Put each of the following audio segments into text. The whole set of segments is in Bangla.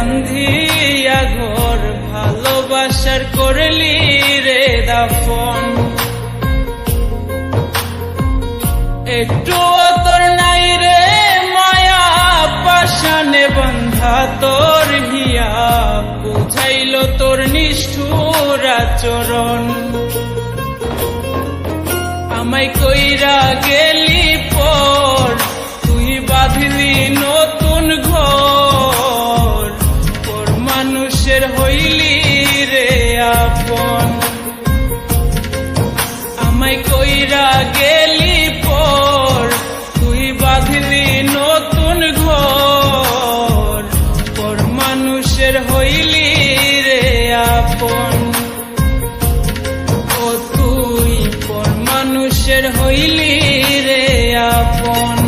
বান্ধিয়া ঘর, ভালোবাসার করলি রে দাফন। একটু তোর নাই রে মায়া, পাশানে বান্ধা তোর হিয়া, বুঝাইল তোর নিষ্ঠুর আচরণ। আমায় কইরা গেলি পর, তুই বাঁধলি নতুন ঘর, পর মানুষের হইলি রে আপন। আমায় কইরা গেলি পর, তুই বাঁধলি নতুন ঘর, পর মানুষের হইলি রে আপন। ও তুই পর মানুষের হইলি রে আপন।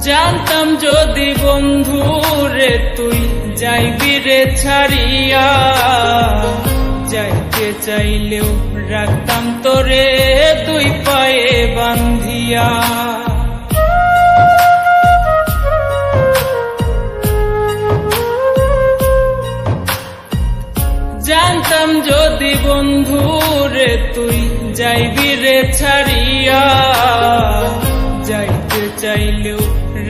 জানতাম যদি বন্ধু রে তুই যাইবি রে ছাড়িয়া, যাইতে চাইলেও রাখতাম তোরে দুই পায়ে বান্ধিয়া। জানতাম যদি বন্ধু রে তুই যাইবি রে ছাড়িয়া, যাইতে চাইলেও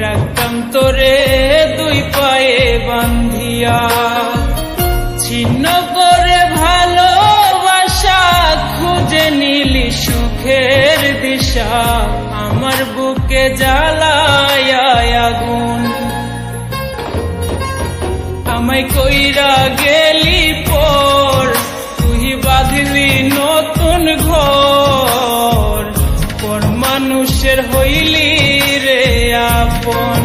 রাখতাম তোরে দুই পায়ে বান্ধিয়া। ছিন্ন করে ভালোবাসা খুঁজে নিলি সুখের দিশা, আমার বুকে জ্বালায় আগুন। আমায় কইরা গেলি পর, তুই বাঁধলি নতুন ঘর, পর মানুষের হইলি রে আপন।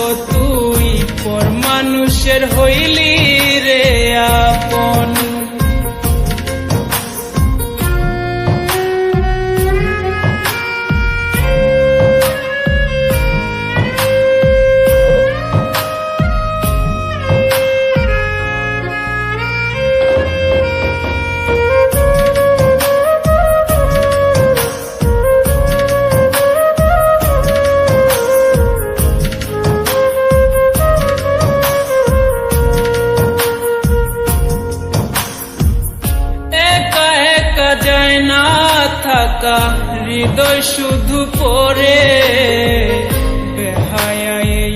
ও তুই পর মানুষের হইলি রে আপন। যায় না থাকা হৃদয় শুধু পড়ে, বেহায়া এই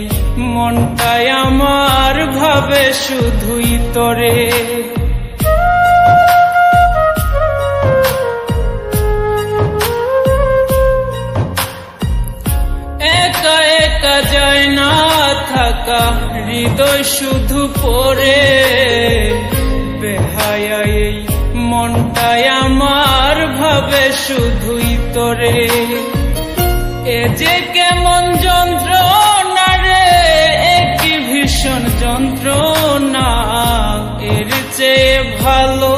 মনটাই আমার ভাবে শুধুই তরে। একা একা যায় না থাকা হৃদয় শুধু পড়ে, বেহায়া এই মনটাই আমার ভাবে শুধুই তোরে। এ যে কেমন যন্ত্রণা রে, একই ভীষণ যন্ত্রণা, এর চেয়ে ভালো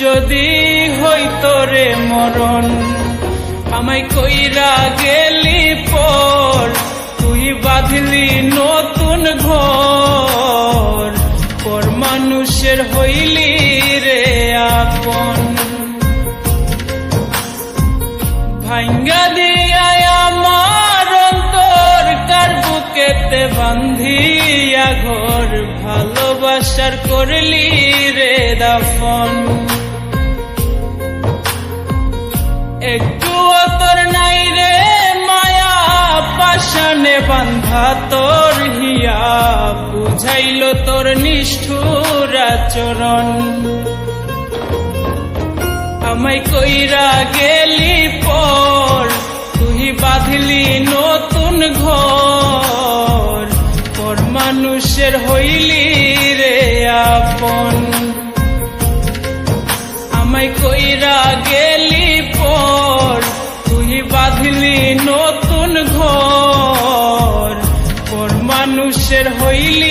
যদি হইতো রে মরণ। আমায় কইরা গেলি পর, তুই বাঁধলি নতুন ঘর, পর মানুষের হইলি রে আপন। ভাঙ্গা দিয়া আমার অন্তর, কার বুকেতে বান্ধিয়া ঘর, ভালোবাসার করলি রে দাফন। একটু তোর নাই রে মায়া, পাশানে বান্ধা তোর হিয়া, বুঝাইল তোর নিষ্ঠুর আচরণ। আমায় কইরা গেলি পর, তুই বাঁধলি নতুন ঘর, পর মানুষের হইলি রে আপন। আমায় কইরা গেলি পর, তুই বাঁধলি নতুন ঘর, পর মানুষের পথের হইলি